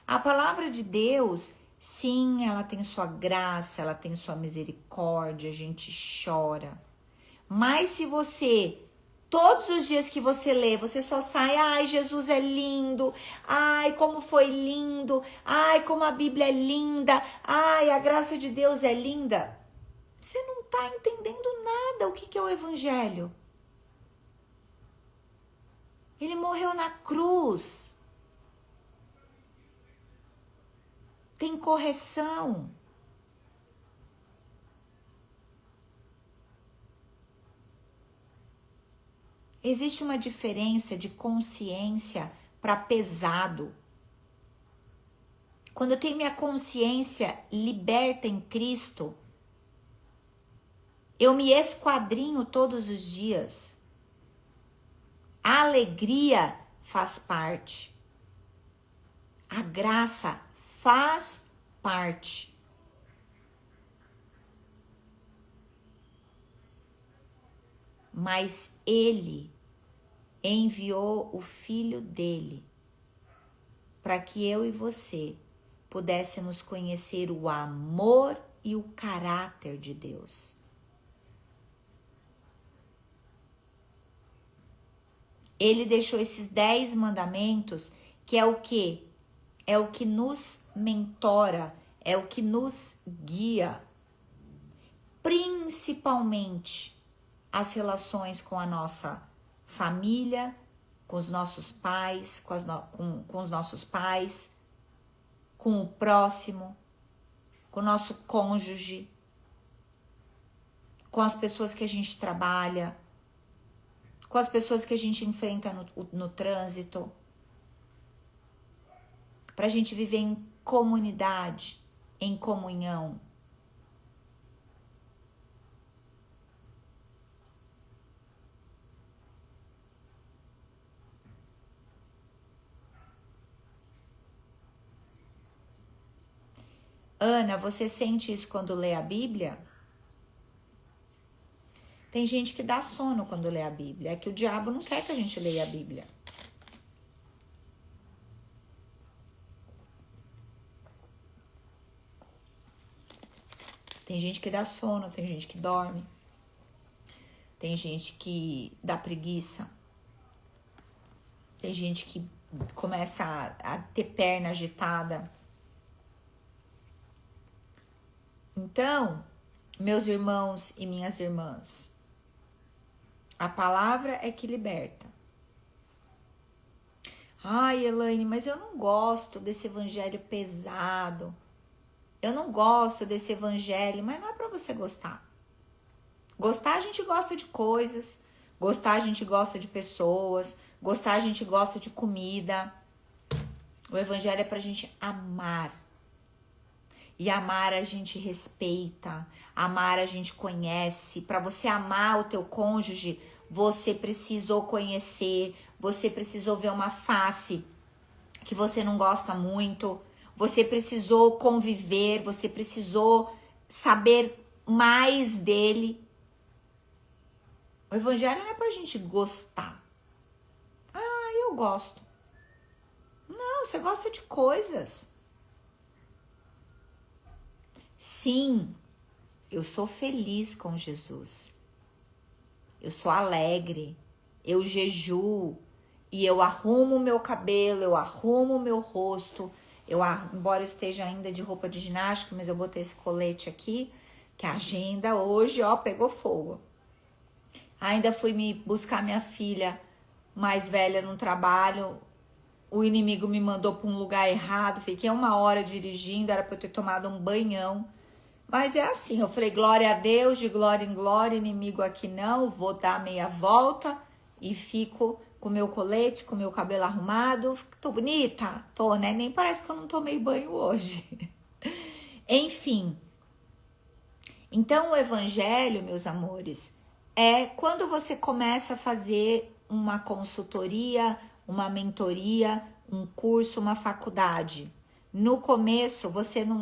A palavra de Deus, sim, ela tem sua graça, ela tem sua misericórdia, a gente chora. Mas se você, todos os dias que você lê, você só sai, ai, Jesus é lindo, ai, como foi lindo, ai, como a Bíblia é linda, ai, a graça de Deus é linda. Você não está entendendo nada o que é o Evangelho. Ele morreu na cruz. Tem correção. Existe uma diferença de consciência para pesado. Quando eu tenho minha consciência liberta em Cristo, eu me esquadrinho todos os dias. A alegria faz parte. A graça faz parte. Mas Ele enviou o Filho dele para que eu e você pudéssemos conhecer o amor e o caráter de Deus. Ele deixou esses 10 mandamentos, que é o quê? É o que nos mentora, é o que nos guia, principalmente as relações com a nossa família, com os nossos pais, com os nossos pais, com o próximo, com o nosso cônjuge, com as pessoas que a gente trabalha, com as pessoas que a gente enfrenta no trânsito, para a gente viver em comunidade, em comunhão. Ana, você sente isso quando lê a Bíblia? Tem gente que dá sono quando lê a Bíblia. É que o diabo não quer que a gente leia a Bíblia. Tem gente que dá sono, tem gente que dorme. Tem gente que dá preguiça. Tem gente que começa a ter perna agitada. Então, meus irmãos e minhas irmãs, a palavra é que liberta. Ai, Elaine, mas eu não gosto desse evangelho pesado. Eu não gosto desse evangelho, mas não é para você gostar. Gostar a gente gosta de coisas, gostar a gente gosta de pessoas, gostar a gente gosta de comida. O evangelho é pra gente amar. E amar a gente respeita, amar a gente conhece. Para você amar o teu cônjuge, você precisou conhecer, você precisou ver uma face que você não gosta muito, você precisou conviver, você precisou saber mais dele. O evangelho não é pra gente gostar. Ah, eu gosto. Não, você gosta de coisas. Sim, Eu sou feliz com Jesus. Eu sou alegre. Eu jejuo. E eu arrumo o meu cabelo, eu arrumo o meu rosto. Embora eu esteja ainda de roupa de ginástica, mas eu botei esse colete aqui, que a agenda hoje, ó, pegou fogo. Ainda fui me buscar minha filha mais velha no trabalho. O inimigo me mandou para um lugar errado. Fiquei 1 hora dirigindo, era para eu ter tomado um banhão. Mas é assim, eu falei, glória a Deus, de glória em glória, inimigo aqui não, vou dar meia volta e fico com meu colete, com meu cabelo arrumado. Tô bonita? Tô, né? Nem parece que eu não tomei banho hoje. Enfim. Então, o evangelho, meus amores, é quando você começa a fazer uma consultoria, uma mentoria, um curso, uma faculdade. No começo,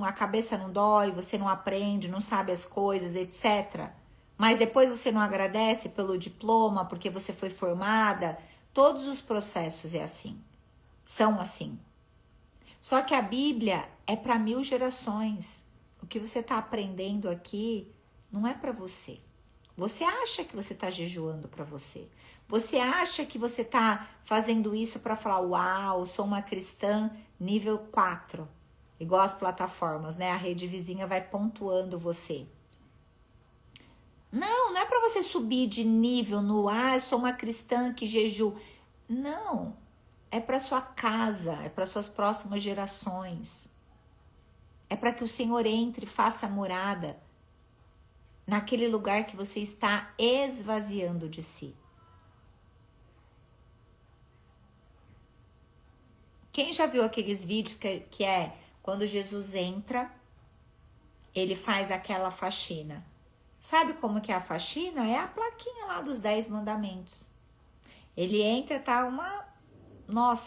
a cabeça não dói, você não aprende, não sabe as coisas, etc. Mas depois você não agradece pelo diploma, porque você foi formada. Todos os processos são assim. Só que a Bíblia é para 1000 gerações. O que você está aprendendo aqui não é para você. Você acha que você está jejuando para você. Você acha que você está fazendo isso para falar, uau, sou uma cristã nível 4. Igual as plataformas, né? A rede vizinha vai pontuando você. Não é para você subir de nível no, eu sou uma cristã que jejua. Não, é para sua casa, é para suas próximas gerações. É para que o Senhor entre e faça morada naquele lugar que você está esvaziando de si. Quem já viu aqueles vídeos que é quando Jesus entra, ele faz aquela faxina. Sabe como que é a faxina? É a plaquinha lá dos 10 mandamentos. Ele entra, tá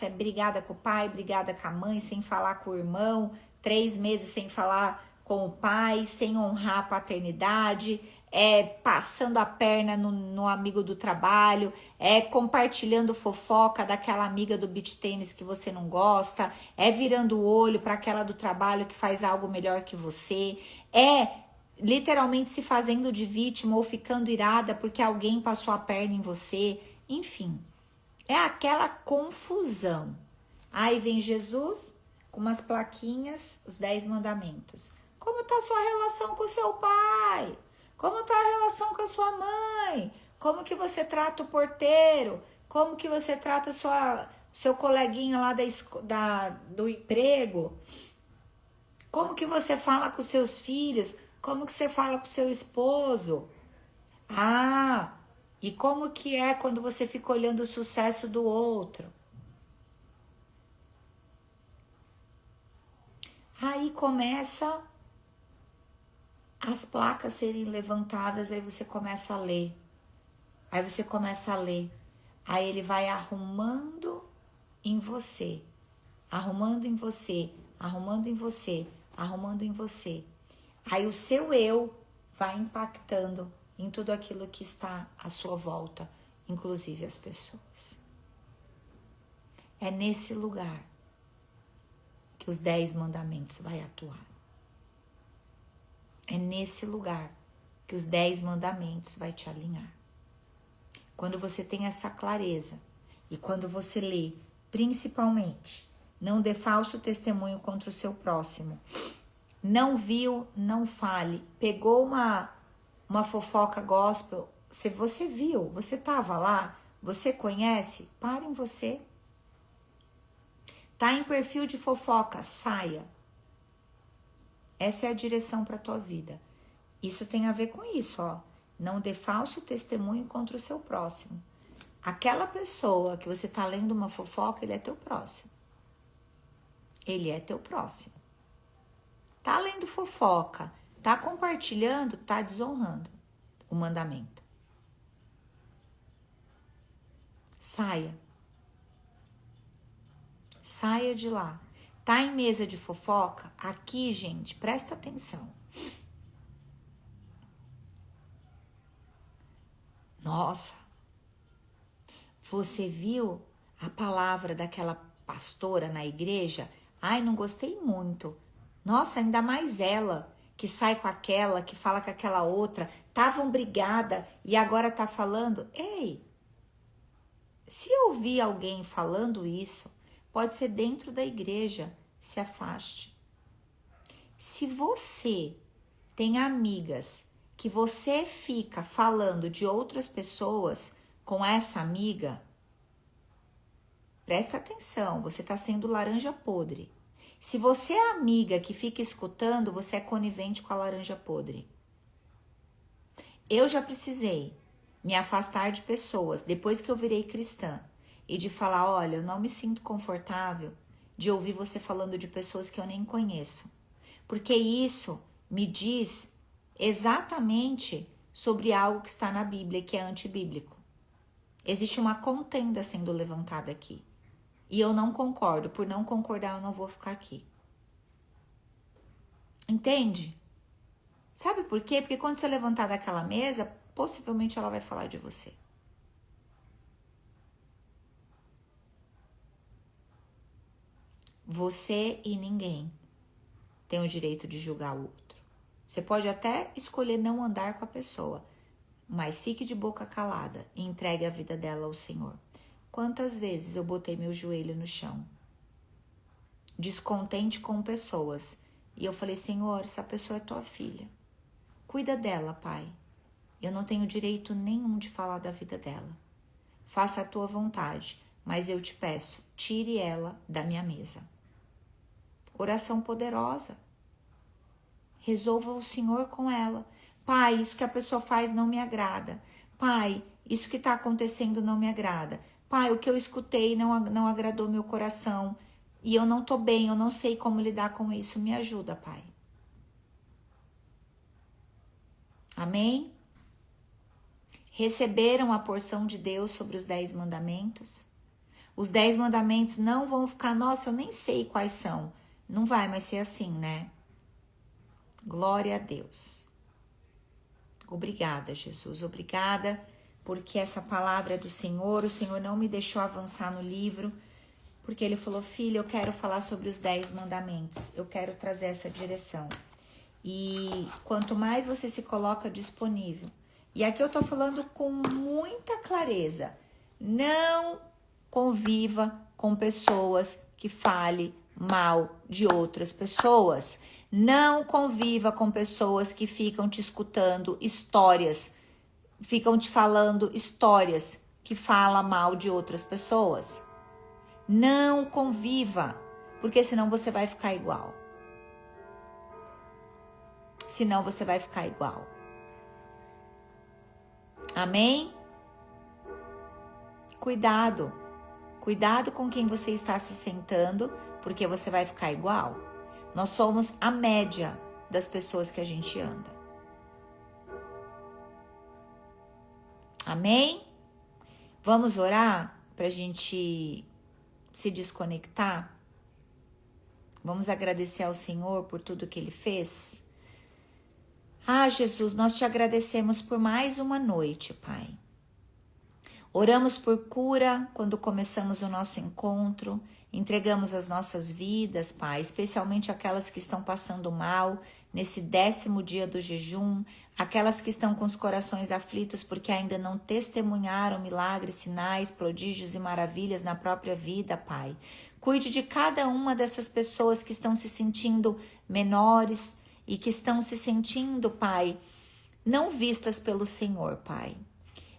é brigada com o pai, brigada com a mãe, sem falar com o irmão, 3 meses sem falar com o pai, sem honrar a paternidade, passando a perna no amigo do trabalho, compartilhando fofoca daquela amiga do beach tênis que você não gosta, virando o olho para aquela do trabalho que faz algo melhor que você, literalmente se fazendo de vítima ou ficando irada porque alguém passou a perna em você, enfim, é aquela confusão. Aí vem Jesus com umas plaquinhas, os 10 mandamentos. Como está a sua relação com o seu pai? Como está a relação com a sua mãe? Como que você trata o porteiro? Como que você trata seu coleguinha lá do emprego? Como que você fala com seus filhos? Como que você fala com seu esposo? E como que é quando você fica olhando o sucesso do outro? Aí começa as placas serem levantadas, aí você começa a ler. Aí ele vai arrumando em você. Arrumando em você. Aí o seu eu vai impactando em tudo aquilo que está à sua volta, inclusive as pessoas. É nesse lugar que os 10 mandamentos vai atuar. É nesse lugar que os 10 mandamentos vai te alinhar. Quando você tem essa clareza e quando você lê, principalmente, não dê falso testemunho contra o seu próximo. Não viu, não fale. Pegou uma fofoca gospel, se você viu, você estava lá, você conhece, para em você. Tá em perfil de fofoca, saia. Essa é a direção para a tua vida. Isso tem a ver com isso, ó. Não dê falso testemunho contra o seu próximo. Aquela pessoa que você tá lendo uma fofoca, ele é teu próximo. Ele é teu próximo. Tá lendo fofoca, tá compartilhando, tá desonrando o mandamento. Saia. Saia de lá. Tá em mesa de fofoca? Aqui, gente, presta atenção. Nossa, você viu a palavra daquela pastora na igreja? Ai, não gostei muito. Nossa, ainda mais ela. que sai com aquela, que fala com aquela outra, estavam brigada e agora tá falando. Ei, se ouvir alguém falando isso, pode ser dentro da igreja, se afaste. Se você tem amigas que você fica falando de outras pessoas com essa amiga, presta atenção, você está sendo laranja podre. Se você é amiga que fica escutando, você é conivente com a laranja podre. Eu já precisei me afastar de pessoas depois que eu virei cristã e de falar, olha, eu não me sinto confortável de ouvir você falando de pessoas que eu nem conheço. Porque isso me diz exatamente sobre algo que está na Bíblia, que é antibíblico. Existe uma contenda sendo levantada aqui. E eu não concordo. Por não concordar, eu não vou ficar aqui. Entende? Sabe por quê? Porque quando você levantar daquela mesa, possivelmente ela vai falar de você. Você e ninguém tem o direito de julgar o outro. Você pode até escolher não andar com a pessoa, mas fique de boca calada e entregue a vida dela ao Senhor. Quantas vezes eu botei meu joelho no chão, descontente com pessoas, e eu falei, Senhor, essa pessoa é tua filha. Cuida dela, Pai. Eu não tenho direito nenhum de falar da vida dela. Faça a tua vontade, mas eu te peço, tire ela da minha mesa. Oração poderosa. Resolva o Senhor com ela. Pai, isso que a pessoa faz não me agrada. Pai, isso que está acontecendo não me agrada. Pai, o que eu escutei não agradou meu coração. E eu não estou bem, eu não sei como lidar com isso. Me ajuda, Pai. Amém? Receberam a porção de Deus sobre os 10 mandamentos? Os 10 mandamentos não vão ficar, nossa, eu nem sei quais são. Não vai mais ser assim, né? Glória a Deus. Obrigada, Jesus. Obrigada, porque essa palavra é do Senhor. O Senhor não me deixou avançar no livro, porque Ele falou, filha, eu quero falar sobre os 10 mandamentos. Eu quero trazer essa direção. E quanto mais você se coloca disponível, e aqui eu tô falando com muita clareza, não conviva com pessoas que falem mal de outras pessoas. Não conviva com pessoas que ficam te escutando histórias, ficam te falando histórias que falam mal de outras pessoas. Não conviva, porque senão você vai ficar igual. Senão você vai ficar igual. Amém? Cuidado. Cuidado com quem você está se sentando, porque você vai ficar igual. Nós somos a média das pessoas que a gente anda. Amém? Vamos orar para a gente se desconectar? Vamos agradecer ao Senhor por tudo que Ele fez? Ah, Jesus, nós te agradecemos por mais uma noite, Pai. Oramos por cura quando começamos o nosso encontro, entregamos as nossas vidas, Pai, especialmente aquelas que estão passando mal nesse 10º dia do jejum, aquelas que estão com os corações aflitos porque ainda não testemunharam milagres, sinais, prodígios e maravilhas na própria vida, Pai. Cuide de cada uma dessas pessoas que estão se sentindo menores e que estão se sentindo, Pai, não vistas pelo Senhor, Pai.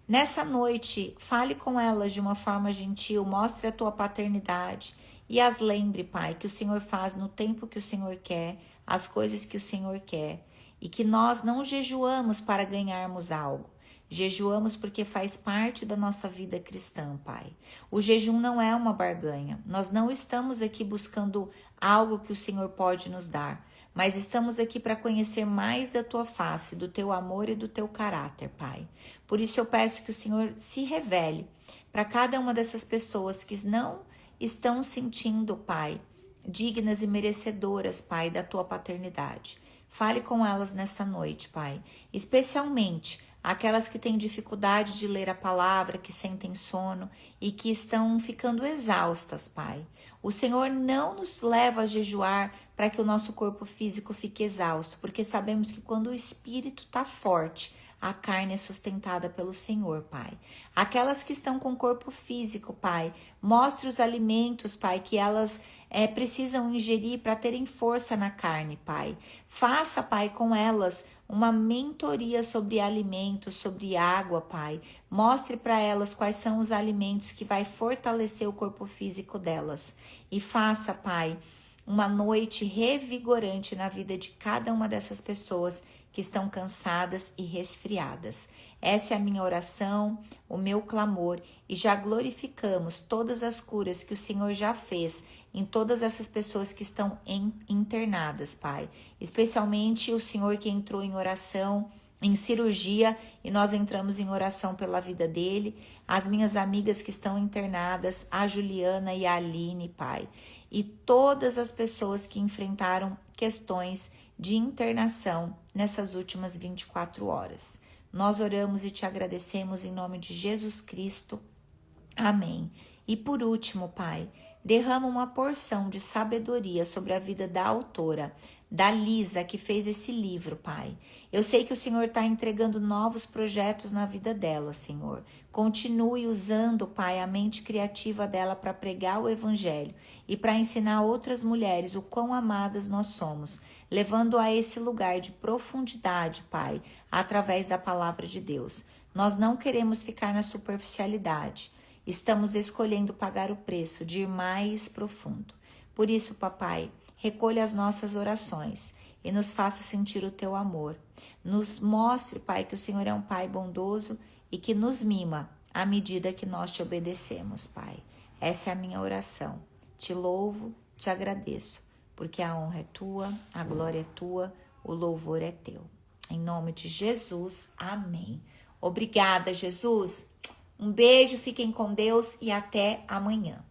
Nessa noite, fale com elas de uma forma gentil, mostre a tua paternidade e as lembre, Pai, que o Senhor faz no tempo que o Senhor quer, as coisas que o Senhor quer, e que nós não jejuamos para ganharmos algo. Jejuamos porque faz parte da nossa vida cristã, Pai. O jejum não é uma barganha. Nós não estamos aqui buscando algo que o Senhor pode nos dar, mas estamos aqui para conhecer mais da tua face, do teu amor e do teu caráter, Pai. Por isso eu peço que o Senhor se revele para cada uma dessas pessoas que não estão sentindo, Pai, dignas e merecedoras, Pai, da tua paternidade. Fale com elas nessa noite, Pai, especialmente aquelas que têm dificuldade de ler a palavra, que sentem sono e que estão ficando exaustas, Pai. O Senhor não nos leva a jejuar para que o nosso corpo físico fique exausto, porque sabemos que quando o espírito está forte, a carne é sustentada pelo Senhor, Pai. Aquelas que estão com corpo físico, Pai, mostre os alimentos, Pai, que elas precisam ingerir para terem força na carne, Pai. Faça, Pai, com elas uma mentoria sobre alimentos, sobre água, Pai. Mostre para elas quais são os alimentos que vai fortalecer o corpo físico delas. E faça, Pai, uma noite revigorante na vida de cada uma dessas pessoas que estão cansadas e resfriadas. Essa é a minha oração, o meu clamor, e já glorificamos todas as curas que o Senhor já fez em todas essas pessoas que estão internadas, Pai. Especialmente o Senhor que entrou em oração, em cirurgia, e nós entramos em oração pela vida dele. As minhas amigas que estão internadas, a Juliana e a Aline, Pai. E todas as pessoas que enfrentaram questões de internação nessas últimas 24 horas. Nós oramos e te agradecemos em nome de Jesus Cristo. Amém. E por último, Pai, derrama uma porção de sabedoria sobre a vida da autora, da Lisa, que fez esse livro, Pai. Eu sei que o Senhor está entregando novos projetos na vida dela, Senhor. Continue usando, Pai, a mente criativa dela para pregar o Evangelho e para ensinar outras mulheres o quão amadas nós somos, levando a esse lugar de profundidade, Pai, através da palavra de Deus. Nós não queremos ficar na superficialidade. Estamos escolhendo pagar o preço de ir mais profundo. Por isso, Papai, recolha as nossas orações e nos faça sentir o teu amor. Nos mostre, Pai, que o Senhor é um Pai bondoso e que nos mima à medida que nós te obedecemos, Pai. Essa é a minha oração. Te louvo, te agradeço, porque a honra é tua, a glória é tua, o louvor é teu. Em nome de Jesus, amém. Obrigada, Jesus. Um beijo, fiquem com Deus e até amanhã.